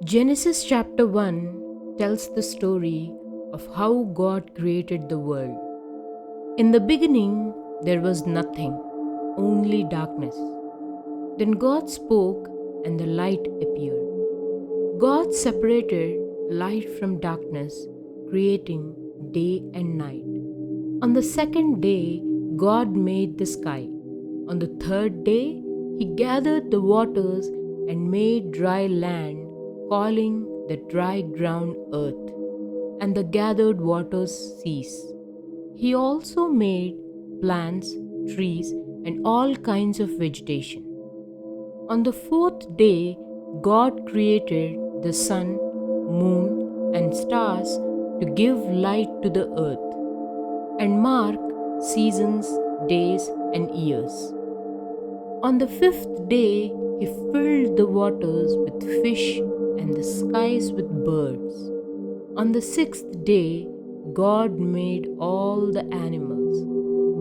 Genesis chapter 1 tells the story of how God created the world. In the beginning, there was nothing, only darkness. Then God spoke, and the light appeared. God separated light from darkness, creating day and night. On the second day, God made the sky. On the third day, He gathered the waters and made dry land, calling the dry ground earth, and the gathered waters seas. He also made plants, trees, and all kinds of vegetation. On the fourth day, God created the sun, moon, and stars to give light to the earth and mark seasons, days, and years. On the fifth day, he filled the waters with fish and the skies with birds. On the sixth day, God made all the animals,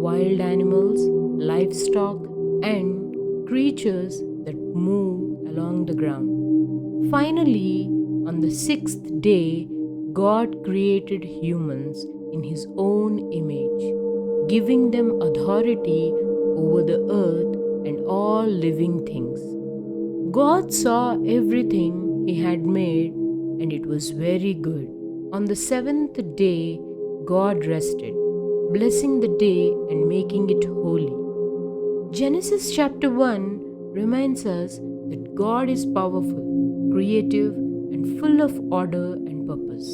wild animals, livestock, and creatures that move along the ground. Finally, on the sixth day, God created humans in His own image, giving them authority over the earth and all living things. God saw everything He had made, and it was very good. On the seventh day, God rested, blessing the day and making it holy. Genesis chapter 1 reminds us that God is powerful, creative, and full of order and purpose.